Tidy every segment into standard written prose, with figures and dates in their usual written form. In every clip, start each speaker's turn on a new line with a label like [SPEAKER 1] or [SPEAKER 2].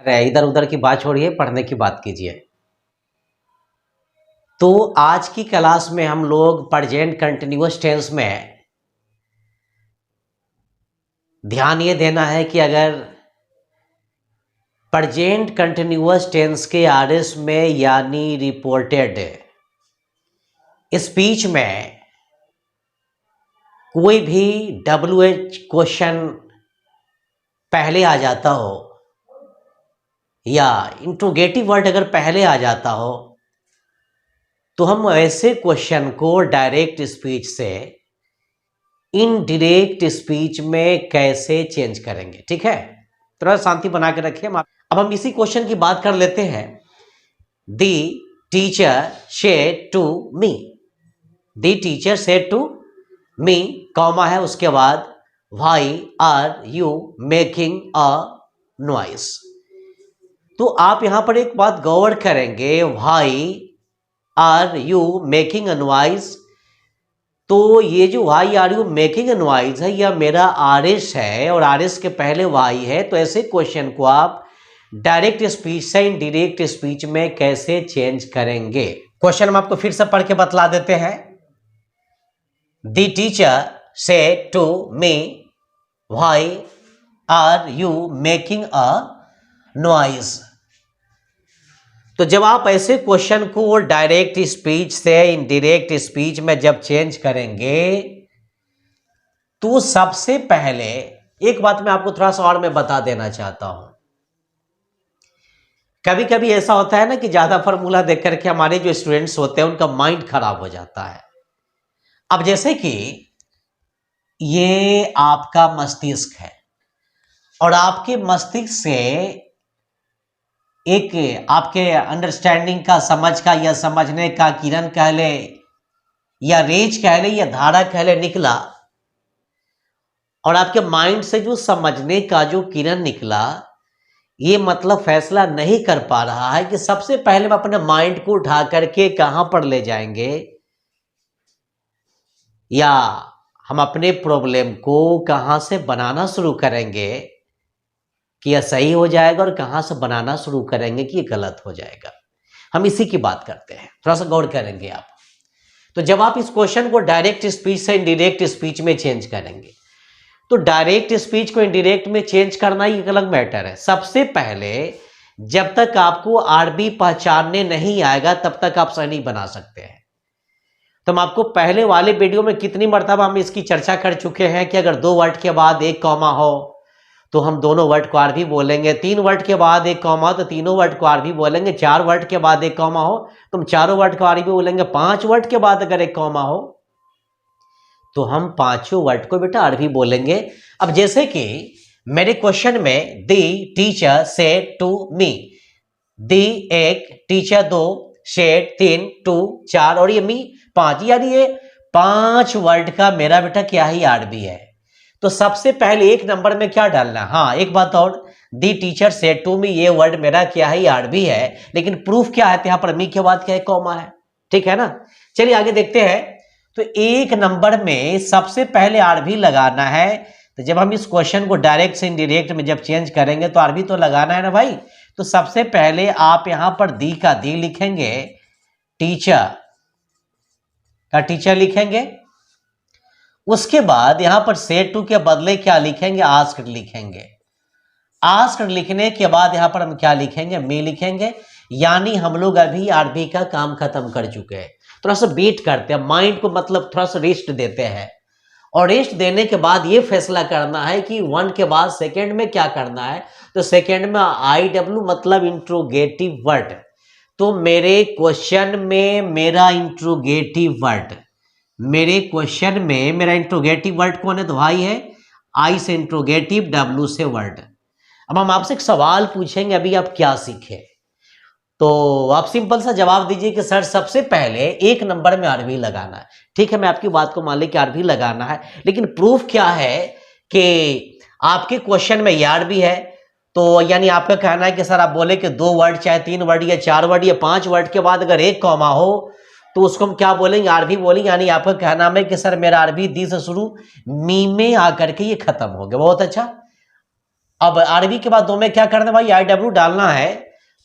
[SPEAKER 1] इधर उधर की बात छोड़िए, पढ़ने की बात कीजिए। तो आज की क्लास में हम लोग प्रेजेंट कंटिन्यूअस टेंस में ध्यान ये देना है कि अगर प्रेजेंट कंटिन्यूअस टेंस के आरएस में यानी रिपोर्टेड स्पीच में कोई भी WH क्वेश्चन पहले आ जाता हो या इंट्रोगेटिव वर्ड अगर पहले आ जाता हो तो हम ऐसे क्वेश्चन को डायरेक्ट स्पीच से इनडायरेक्ट स्पीच में कैसे चेंज करेंगे। ठीक है, थोड़ा शांति बना के रखिए। अब हम इसी क्वेश्चन की बात कर लेते हैं। The teacher said to me, the teacher said to me, comma है उसके बाद why are you making a noise. तो आप यहां पर एक बात गौर करेंगे, why are you making a noise. तो ये जो why are you making a noise है यह मेरा आरएस है और आरएस के पहले व्हाई है। तो ऐसे क्वेश्चन को आप डायरेक्ट स्पीच से इनडायरेक्ट स्पीच में कैसे चेंज करेंगे। क्वेश्चन हम आपको फिर से पढ़ के बतला देते हैं। The teacher said to me why are you making a noise. तो जब आप ऐसे क्वेश्चन को डायरेक्ट स्पीच से इनडायरेक्ट स्पीच में जब चेंज करेंगे तो सबसे पहले एक बात मैं आपको थोड़ा सा और मैं बता देना चाहता हूं। कभी कभी ऐसा होता है ना कि ज्यादा फॉर्मूला देख करके हमारे जो स्टूडेंट्स होते हैं उनका माइंड खराब हो जाता है। अब जैसे कि ये आपका मस्तिष्क है और आपके मस्तिष्क से एक आपके अंडरस्टैंडिंग का, समझ का या समझने का किरण कह ले या रेज कह ले या धारा कह ले निकला, और आपके माइंड से जो समझने का जो किरण निकला ये मतलब फैसला नहीं कर पा रहा है कि सबसे पहले हम अपने माइंड को उठा करके कहां पर ले जाएंगे या हम अपने प्रॉब्लम को कहां से बनाना शुरू करेंगे कि यह सही हो जाएगा और कहां से बनाना शुरू करेंगे कि यह गलत हो जाएगा। हम इसी की बात करते हैं, थोड़ा सा गौर करेंगे आप। तो जब आप इस क्वेश्चन को डायरेक्ट स्पीच से इनडायरेक्ट स्पीच में चेंज करेंगे तो डायरेक्ट स्पीच को इनडायरेक्ट में चेंज करना ही एक अलग मैटर है। सबसे पहले जब तक आपको आरबी पहचानने नहीं आएगा तब तक आप सही नहीं बना सकते हैं। तो हम आपको पहले वाले वीडियो में कितनी मर्तबा हम इसकी चर्चा कर चुके हैं कि अगर 2 वर्ड के बाद एक कॉमा हो तो हम दोनों वर्ड को आरबी बोलेंगे, 3 वर्ड के बाद एक कॉमा हो तो तीनों वर्ड को आरबी बोलेंगे, 4 वर्ड के बाद एक कॉमा हो तो हम चारों वर्ड को आरबी बोलेंगे, 5 वर्ड के बाद अगर एक कॉमा हो तो हम पांचों वर्ड को बेटा आरबी बोलेंगे। अब जैसे कि मेरे क्वेश्चन में the teacher said to me, the 1, teacher 2, said 3, 2 4 और ये मी 5, यानी ये 5 वर्ड का मेरा बेटा क्या ही आरबी है। तो सबसे पहले एक नंबर में क्या डालना है? हाँ, एक बात और, दी टीचर सेड टू मी ये वर्ड मेरा क्या ही आरबी है, लेकिन प्रूफ क्या है? यहाँ पर मी के बाद क्या है? कॉमा है। ठीक है ना। चलिए आगे देखते हैं। तो एक नंबर में सबसे पहले आरबी लगाना है। तो जब हम इस क्वेश्चन को डायरेक्ट से इनडायरेक्ट में जब चेंज करेंगे तो आरबी तो लगाना है ना भाई। तो सबसे पहले आप यहां पर दी का दी लिखेंगे, टीचर का टीचर लिखेंगे, उसके बाद यहां पर सेड टू के बदले क्या लिखेंगे? आस्क्ड लिखेंगे। आस्क्ड लिखने के बाद यहां पर हम क्या लिखेंगे? मी लिखेंगे। यानी हम लोग अभी आरबी का काम खत्म कर चुके हैं। थोड़ा सा वेट करते हैं, माइंड को मतलब थोड़ा सा रेस्ट देते हैं और रेस्ट देने के बाद ये फैसला करना है कि 1 के बाद सेकंड में क्या करना है। तो सेकंड में IW मतलब इंट्रोगेटिव वर्ड। तो मेरे क्वेश्चन में मेरा इंट्रोगेटिव वर्ड, मेरे क्वेश्चन में मेरा इंट्रोगेटिव वर्ड कौन है? तो भाई है I से इंट्रोगेटिव, W से वर्ड। अब हम आपसे एक सवाल पूछेंगे, अभी आप क्या सीखे? तो आप सिंपल सा जवाब दीजिए कि सर सबसे पहले एक नंबर में आरबी लगाना है। ठीक है, मैं आपकी बात को मान ली कि आरबी लगाना है, लेकिन प्रूफ क्या है कि आपके क्वेश्चन में ये आरबी है। तो यानी आपका कहना है कि सर आप बोले कि 2 वर्ड चाहे 3 वर्ड या 4 वर्ड या 5 वर्ड के बाद अगर एक कॉमा हो तो उसको हम क्या बोलेंगे? आरबी बोलेंगे। यानी आपका कहना है कि सर मेरा आरबी दी से शुरू मी में आकर के ये खत्म हो गया। बहुत अच्छा। अब आरबी के बाद दो में क्या करना भाई, आई डब्ल्यू डालना है।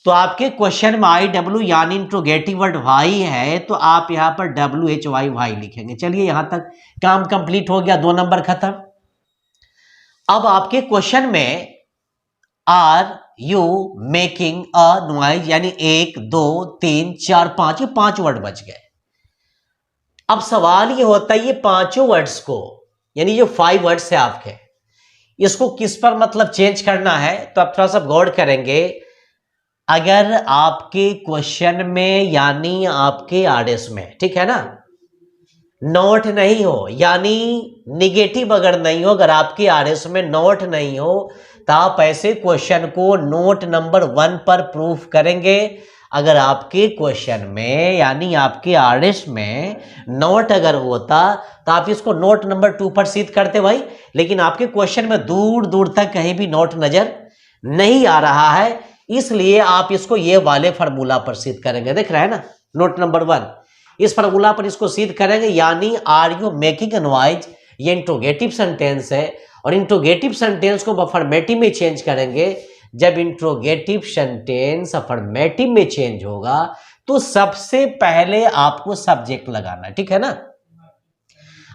[SPEAKER 1] तो आपके क्वेश्चन में आई डब्ल्यू यानी इंट्रोगेटिव वर्ड वाई है, तो आप यहां पर डब्ल्यू एच वाई वाई लिखेंगे। चलिए यहां तक काम कंप्लीट हो गया, 2 नंबर खत्म। अब आपके क्वेश्चन में are you making a noise, यानी 1 2 3 4 5, ये 5 वर्ड बच गए। अब सवाल ये होता है, ये पांचों वर्ड्स को, यानी जो 5 वर्ड्स है आपके, इसको किस पर मतलब चेंज करना है। तो आप थोड़ा सा गौर करेंगे। अगर आपके क्वेश्चन में यानी आपके आरएस में, ठीक है ना, नोट नहीं हो, यानी निगेटिव अगर नहीं हो, अगर आपके आरएस में नोट नहीं हो, तो आप ऐसे क्वेश्चन को नोट नंबर 1 पर प्रूफ करेंगे। अगर आपके क्वेश्चन में यानी आपके आरएस में नोट अगर होता, तो आप इसको नोट नंबर 2 पर सिद्ध करते भाई। लेकिन आपके क्वेश्चन में दूर दूर तक कहीं भी नोट नजर नहीं आ रहा है, इसलिए आप इसको ये वाले फार्मूला पर सिद्ध करेंगे। देख रहे हैं ना, नोट नंबर 1, इस फार्मूला पर इसको सिद्ध करेंगे। यानी are you making a noise, ये इंट्रोगेटिव सेंटेंस है, और इंट्रोगेटिव सेंटेंस को अफर्मेटिव में चेंज करेंगे। जब इंट्रोगेटिव सेंटेंस अफर्मेटिव में चेंज होगा, तो सबसे पहले आपको सब्जेक्ट लगाना है, ठीक है ना।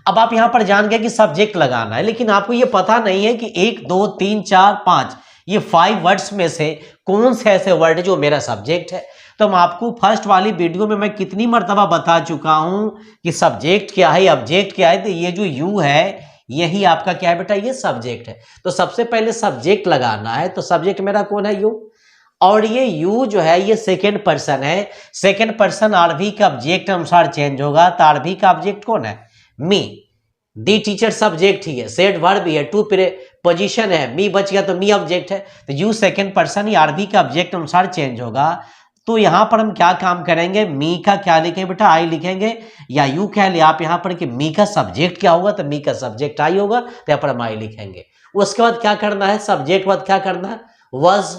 [SPEAKER 1] अब आप यहां पर जान गए कि सब्जेक्ट लगाना है, लेकिन आपको यह पता नहीं है कि 1 2 3 4 5 ये 5 वर्ड्स में से कौन से ऐसे वर्ड जो मेरा सब्जेक्ट है। तो हम आपको फर्स्ट वाली वीडियो में मैं कितनी मर्तबा बता चुका हूं कि सब्जेक्ट क्या है, ऑब्जेक्ट क्या है। तो ये जो यू है, यही आपका क्या है बेटा, ये सब्जेक्ट है। तो सबसे पहले सब्जेक्ट लगाना है। तो सब्जेक्ट मेरा कौन है, यू, और ये यू जो है ये सेकेंड पर्सन है। सेकेंड पर्सन आरवी के ऑब्जेक्ट अनुसार चेंज होगा। तो आरवी का ऑब्जेक्ट कौन है, मी। दी टीचर सब्जेक्ट ही है, सेड वर्ब भी है, टू पोजीशन है, मी बच गया तो मी ऑब्जेक्ट है। तो यू सेकेंड पर्सन ही आरवी के ऑब्जेक्ट अनुसार चेंज होगा। तो यहां पर हम क्या काम करेंगे, मी का क्या लिखेंगे बेटा, आई लिखेंगे, या यू कह ले आप यहां पर कि मी का सब्जेक्ट क्या होगा, तो मी का सब्जेक्ट आई होगा, तो यहां पर हम आई लिखेंगे। उसके बाद क्या करना है, सब्जेक्ट बाद क्या करना है, वॉज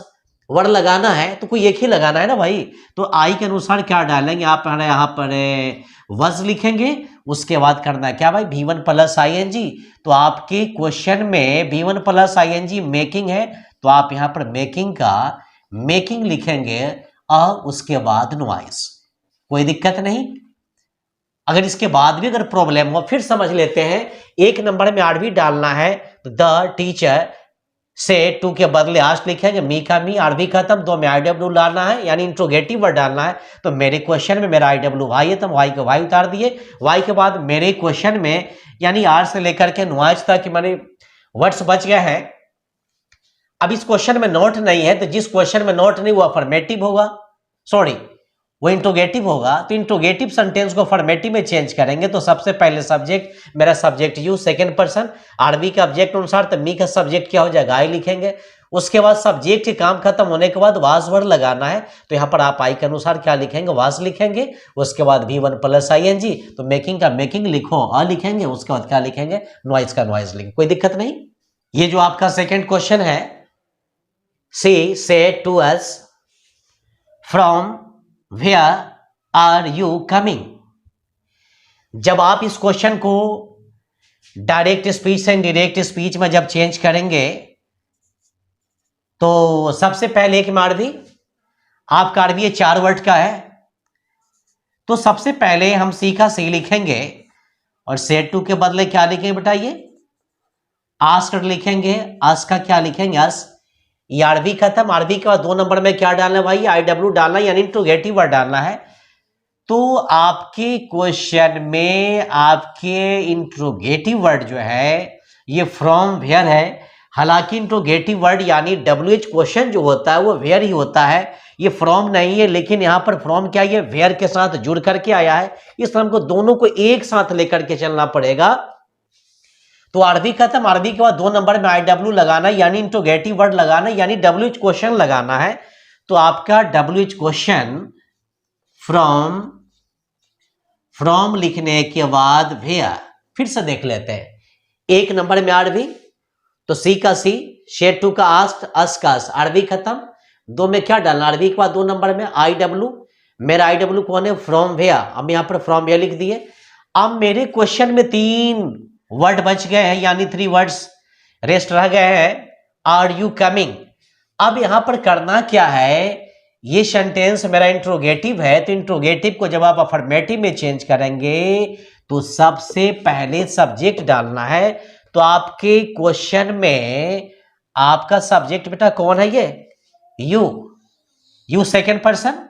[SPEAKER 1] वर्ड लगाना है। तो कोई एक ही लगाना है ना भाई। तो आई के अनुसार क्या डालेंगे, आप यहां पर वॉज लिखेंगे। उसके बाद करना है क्या भाई, V1 प्लस ING। तो आपके क्वेश्चन में V1 प्लस ING मेकिंग है, तो आप यहां पर मेकिंग का मेकिंग लिखेंगे, उसके बाद नॉइज। कोई दिक्कत नहीं। अगर इसके बाद भी अगर प्रॉब्लम हो, फिर समझ लेते हैं। 1 नंबर में आरवी डालना है, तो द टीचर से टू के बदले आस्ट लिखेंगे, मी का मी, आरवी खत्म। 2 में IW डालना है, यानी इंट्रोगेटिव वर्ड डालना है। तो मेरे क्वेश्चन में मेरा IW वाई है, तो वाई को वाई उतार दिए। वाई के बाद मेरे क्वेश्चन में यानी आर से लेकर के नॉइज तक मैंने वर्ड्स बच गए हैं। अब इस क्वेश्चन में नोट नहीं है, तो जिस क्वेश्चन में नोट नहीं वो अफर्मेटिव होगा, सॉरी वो इंट्रोगेटिव होगा। तो इंट्रोगेटिव सेंटेंस को फॉर्मेटिव में चेंज करेंगे। तो सबसे पहले सब्जेक्ट, मेरा subject you second person, RV का ऑब्जेक्ट अनुसार, तो मी का सब्जेक्ट क्या हो जाएगा, आई लिखेंगे। उसके बाद सब्जेक्ट के काम खत्म होने के बाद वाज वर्ड लगाना है। तो यहां पर आप आई के अनुसार क्या लिखेंगे, वाज लिखेंगे। उसके बाद V1 प्लस ING, तो मेकिंग का मेकिंग लिखो, लिखेंगे। उसके बाद क्या लिखेंगे, नॉइज का नॉइज लिखेंगे। कोई दिक्कत नहीं। ये जो आपका सेकेंड क्वेश्चन है, she said to us from where are you coming. जब आप इस क्वेश्चन को डायरेक्ट स्पीच से इनडायरेक्ट स्पीच में जब चेंज करेंगे, तो सबसे पहले एक आरवी, आपका आरवी ये 4 वर्ड का है। तो सबसे पहले हम सी का सी लिखेंगे, और सेड टू के बदले क्या लिखेंगे बेटा, ये आस्क्ड लिखेंगे। आस्क का क्या लिखेंगे, आस्क। ये आरवी खत्म। आरवी के बाद 2 नंबर में क्या डालना है भाई, IW डालना, यानी इंट्रोगेटिव वर्ड डालना है। तो आपके क्वेश्चन में आपके इंट्रोगेटिव वर्ड जो है ये फ्रॉम वेयर है। हालांकि इंट्रोगेटिव वर्ड यानी WH क्वेश्चन जो होता है वो वेयर ही होता है, ये फ्रॉम नहीं है। लेकिन यहां पर फ्रॉम क्या, ये वेयर के साथ जुड़ करके आया है, इसलिए हमको दोनों को एक साथ लेकर के चलना पड़ेगा। तो आरवी खत्म। आरवी के बाद 2 नंबर में IW लगाना, यानी इंट्रोगेटिव वर्ड लगाना, यानी WH क्वेश्चन लगाना है। तो आपका WH क्वेश्चन फ्रॉम लिखने के बाद वेयर, फिर से देख लेते हैं। 1 नंबर में आरवी, तो सी का सी, शेड 2 का आस्क्ड, अस का अस, आरवी खत्म। 2 में क्या डालना, आरवी के बाद 2 नंबर में IW, मेरा IW कौन है, फ्रॉम वेयर। अब यहां पर फ्रॉम वेयर लिख दिए। अब मेरे क्वेश्चन में 3 वर्ड बच गए हैं, यानी 3 वर्ड्स रेस्ट रह गए हैं। Are you coming. अब यहां पर करना क्या है, ये सेंटेंस मेरा इंट्रोगेटिव है, तो इंट्रोगेटिव को जब आप अफर्मेटिव में चेंज करेंगे तो सबसे पहले सब्जेक्ट डालना है। तो आपके क्वेश्चन में आपका सब्जेक्ट बेटा कौन है, ये यू सेकेंड पर्सन।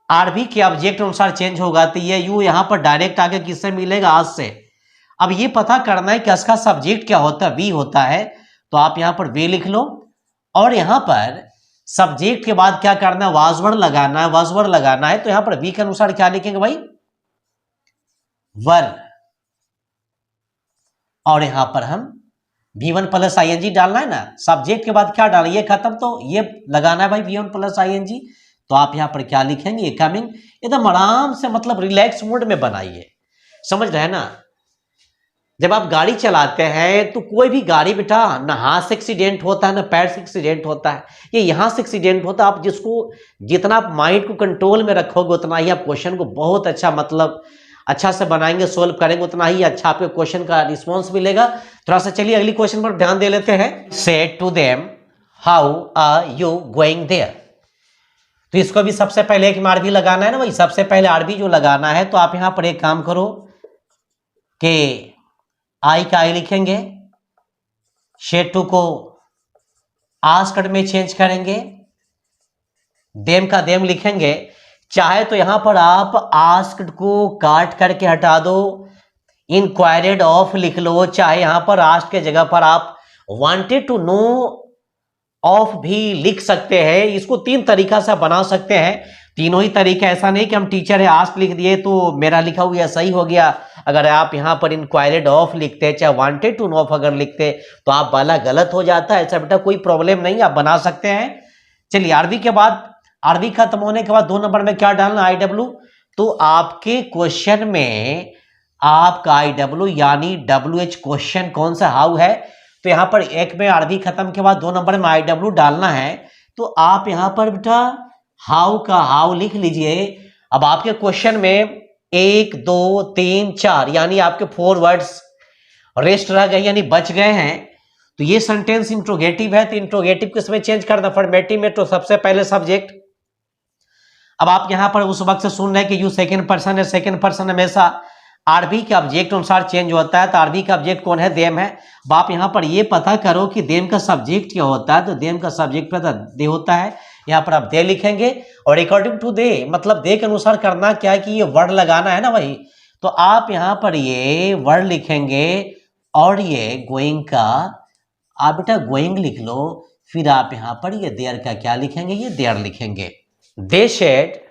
[SPEAKER 1] आरबी के ऑब्जेक्ट अनुसार चेंज होगा, तो ये यू यहां पर डायरेक्ट आगे किससे मिलेगा, आज से। अब ये पता करना है कि इसका सब्जेक्ट क्या होता है, वी होता है, तो आप यहां पर वी लिख लो। और यहां पर सब्जेक्ट के बाद क्या करना है, वाजवर्ड लगाना है, वाजवर्ड लगाना है, तो यहां पर वी के अनुसार क्या लिखेंगे भाई, वर। और यहां पर हम V1 प्लस ING डालना है ना, सब्जेक्ट के बाद क्या डालना, ये खत्म, तो ये लगाना है भाई V1 प्लस ING। तो आप यहां पर क्या लिखेंगे, कमिंग। एकदम आराम से, मतलब रिलैक्स मूड में बनाइए, समझ रहे हैं ना। जब आप गाड़ी चलाते हैं तो कोई भी गाड़ी बेटा ना हाथ से एक्सीडेंट होता है ना पैर से एक्सीडेंट होता है, ये यहां से एक्सीडेंट होता है। आप जितना आप माइंड को कंट्रोल में रखोगे उतना ही आप क्वेश्चन को बहुत अच्छा, मतलब अच्छा से बनाएंगे, सोल्व करेंगे, उतना ही अच्छा आपके क्वेश्चन का रिस्पॉन्स मिलेगा। थोड़ा सा चलिए अगली क्वेश्चन पर ध्यान दे लेते हैं। Say to them how are you going there. तो इसको भी सबसे पहले एक आरबी लगाना है ना भाई, सबसे पहले आरबी जो लगाना है, तो आप यहां पर एक काम करो कि आई का आई लिखेंगे, शेटू को आस्क्ड में चेंज करेंगे, देम का देम लिखेंगे। चाहे तो यहां पर आप आस्क्ड को काट करके हटा दो, इंक्वायर्ड ऑफ लिख लो, चाहे यहां पर आस्क्ड के जगह पर आप वांटेड टू नो ऑफ भी लिख सकते हैं। इसको तीन तरीका से बना सकते हैं, तीनों ही तरीका, ऐसा नहीं कि हम टीचर है आस्क लिख दिए तो मेरा लिखा हुआ सही हो गया। अगर आप यहां पर इंक्वायर्ड ऑफ लिखते, चाहे वांटेड टू नो ऑफ अगर लिखते तो आप वाला गलत हो जाता है। ऐसा बेटा कोई प्रॉब्लम नहीं, आप बना सकते हैं। चलिए आरबी के बाद, आरबी खत्म होने के बाद 2 नंबर में क्या डालना, IW। तो आपके क्वेश्चन में आपका IW यानी WH क्वेश्चन कौन सा, हाउ है। तो यहां पर एक में आरबी खत्म के बाद 2 नंबर में IW डालना है, तो आप यहां पर बेटा हाउ का हाउ लिख लीजिए। अब आपके क्वेश्चन में 1 2 3 4 यानी आपके 4 वर्ड्स रेस्ट रह गए, यानी बच गए हैं। तो ये सेंटेंस इंट्रोगेटिव है, तो इंट्रोगेटिव किसमें चेंज करना, अफर्मेटिव में। तो सबसे पहले सब्जेक्ट। अब आप यहां पर उस वक्त से सुन रहे हैं कि यू सेकंड पर्सन है, सेकंड पर्सन हमेशा आरबी के ऑब्जेक्ट अनुसार चेंज होता है, तो आरबी का ऑब्जेक्ट कौन है, देम है। अब आप यहां पर ये पता करो कि देम का सब्जेक्ट क्या होता है, तो देम का सब्जेक्ट पता दे होता है, यहां पर आप दे लिखेंगे। और अकॉर्डिंग टू दे, मतलब दे के अनुसार करना क्या है कि ये वर्ड लगाना है ना वही, तो आप यहां पर ये वर्ड लिखेंगे। और ये गोइंग का आप बेटा गोइंग लिख लो, फिर आप यहां पर ये देयर का क्या लिखेंगे, ये देयर लिखेंगे। They said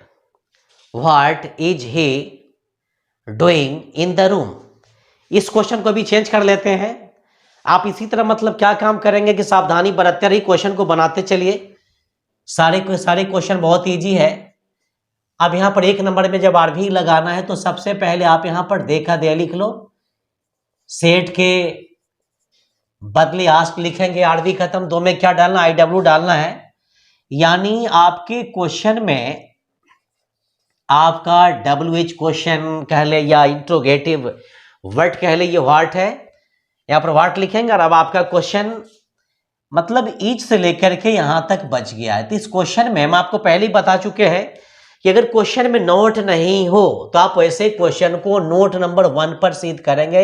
[SPEAKER 1] what is he doing in the room. इस क्वेश्चन को भी चेंज कर लेते हैं। आप इसी तरह मतलब क्या काम करेंगे कि सावधानी बरतते रही क्वेश्चन को बनाते चलिए। सारे क्वेश्चन बहुत इजी है। अब यहां पर 1 नंबर में जब आरबी लगाना है तो सबसे पहले आप यहां पर देखा दे लिख लो, सेट के बदले आस्क लिखेंगे, आरबी खत्म। 2 में क्या डालना, IW डालना है। यानी आपके क्वेश्चन में आपका WH क्वेश्चन कह ले या इंट्रोगेटिव वर्ड कह ले, ये व्हाट है, यहां पर व्हाट लिखेंगे। और अब आपका क्वेश्चन मतलब ईच से लेकर के यहां तक बच गया है। तो इस क्वेश्चन में हम आपको पहले ही बता चुके हैं कि अगर क्वेश्चन में नोट नहीं हो तो आप वैसे क्वेश्चन को नोट नंबर 1 पर सिद्ध करेंगे,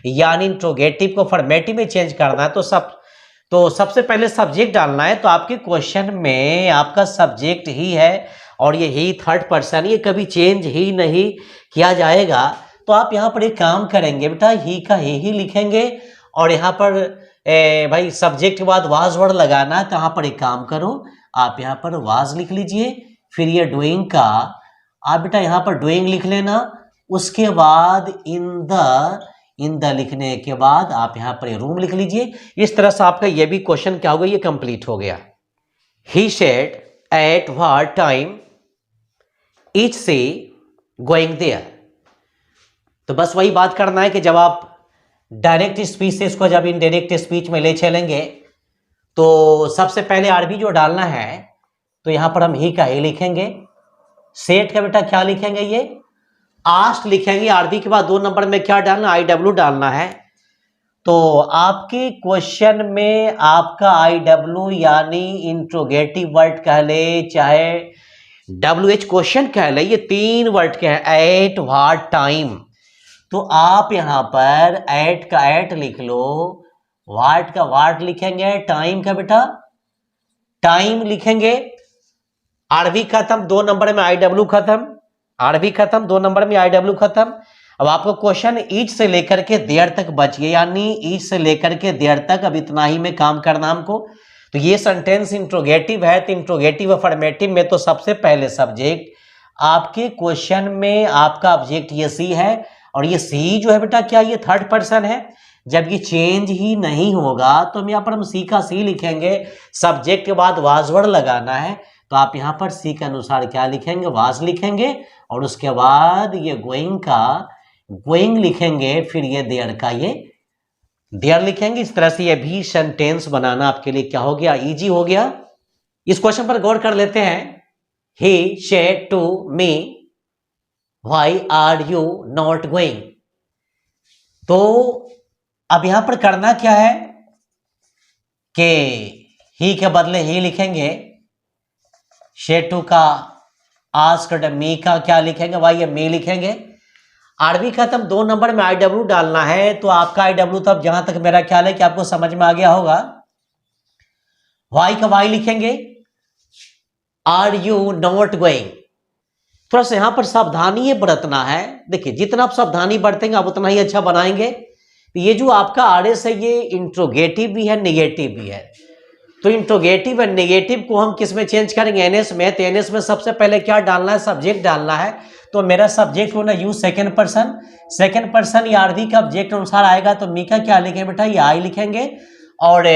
[SPEAKER 1] यानी इंट्रोगेटिव को फॉर्मेटिव में चेंज करना है। तो सबसे पहले सब्जेक्ट डालना है। तो आपके क्वेश्चन में आपका सब्जेक्ट ही है और ये ही थर्ड पर्सन, ये कभी चेंज ही नहीं किया जाएगा। तो आप यहाँ पर एक काम करेंगे बेटा, ही का ही लिखेंगे और यहाँ पर भाई सब्जेक्ट के बाद वाज वर्ड लगाना है। तो यहाँ पर एक काम करो, आप यहाँ पर वाज लिख लीजिए, फिर ये डूइंग का आप बेटा यहाँ पर डूइंग लिख लेना। उसके बाद इन द लिखने के बाद आप यहाँ पर रूम लिख लीजिए। इस तरह से आपका ये भी क्वेश्चन क्या हो गया, ये कंप्लीट हो गया। He said at what time is she going there. तो बस वही बात करना है कि जब आप डायरेक्ट स्पीच से इसको जब इनडायरेक्ट स्पीच में ले चलेंगे तो सबसे पहले आरबी जो डालना है, तो यहां पर हम ही का ही लिखेंगे। सेट का बेटा क्या लिखेंगे, ये आस्ट लिखेंगे। आरबी के बाद 2 नंबर में क्या डालना, IW डालना है। तो आपके क्वेश्चन में आपका IW यानी इंट्रोगेटिव वर्ड कह ले चाहे WH क्वेश्चन कह ले, ये 3 वर्ड के हैं, एट, व्हाट, टाइम। तो आप यहां पर एट का एट लिख लो, व्हाट का व्हाट लिखेंगे, टाइम का बेटा टाइम लिखेंगे। आरबी खत्म, 2 नंबर में IW खत्म, आरबी खत्म, 2 नंबर में IW खत्म। अब आपको क्वेश्चन ईच से लेकर के देयर तक बच गया, यानी ईच से लेकर के देयर तक, अब इतना ही में काम करना हमको। तो ये सेंटेंस इंट्रोगेटिव है, तो इंट्रोगेटिव अफर्मेटिव में तो सबसे पहले सब्जेक्ट, आपके क्वेश्चन में आपका ऑब्जेक्ट ये सी है, और ये सी जो है बेटा क्या ये थर्ड पर्सन है। जब ये चेंज ही नहीं होगा तो हम यहाँ पर हम सी का सी लिखेंगे, सब्जेक्ट के बाद वाज वर्ड लगाना है, तो आप यहाँ पर सी के अनुसार क्या लिखेंगे, वाज लिखेंगे, और उसके बाद ये गोइंग का गोइंग लिखेंगे, फिर ये देयर का ये देयर लिखेंगे। इस तरह से ये भी सेंटेंस बनाना आपके लिए क्या हो गया, इजी हो गया। इस क्वेश्चन पर गौर कर लेते हैं। He said to me why are you not going. तो अब यहां पर करना क्या है कि ही के बदले ही लिखेंगे, सेड टू का आस्क्ड मी का क्या लिखेंगे, वाई ये मी लिखेंगे। आरबी खत्म, 2 नंबर में IW डालना है, तो आपका IW तब जहां तक मेरा ख्याल है कि आपको समझ में आ गया होगा। वाई का वाई लिखेंगे, आर यू नॉट गोइंग। थोड़ा सा यहां पर सावधानी बरतना है। देखिए जितना आप सावधानी बरतेंगे आप उतना ही अच्छा बनाएंगे। ये जो आपका RS है ये इंट्रोगेटिव भी है, नेगेटिव भी है। तो इंट्रोगेटिव और नेगेटिव को हम किस में चेंज करेंगे, NS में। तो NS में सबसे पहले क्या डालना है, सब्जेक्ट डालना है। तो मेरा सब्जेक्ट होना यू सेकंड पर्सन या आरबी का ऑब्जेक्ट अनुसार आएगा, तो मी का क्या लिखेंगे बेटा, ये आई लिखेंगे। और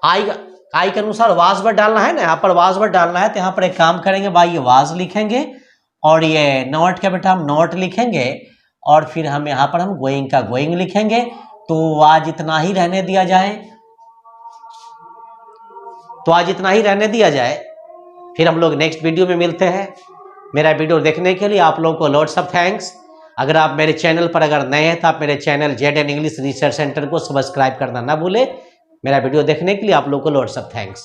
[SPEAKER 1] आई के अनुसार वाज वर्ड डालना है ना, यहाँ पर वाज वर्ड डालना है, तो यहाँ पर एक काम करेंगे भाई, ये वाज लिखेंगे, और ये नॉट का बेटा हम नॉट लिखेंगे, और फिर हम यहाँ पर हम गोइंग का गोइंग लिखेंगे। तो आज इतना ही रहने दिया जाए, फिर हम लोग नेक्स्ट वीडियो में मिलते हैं। मेरा वीडियो देखने के लिए आप लोगों को लॉट्स ऑफ थैंक्स। अगर आप मेरे चैनल पर अगर नए हैं तो आप मेरे channel ZN English research centre को सब्सक्राइब करना ना भूले। मेरा वीडियो देखने के लिए आप लोगों को लॉट्स ऑफ थैंक्स।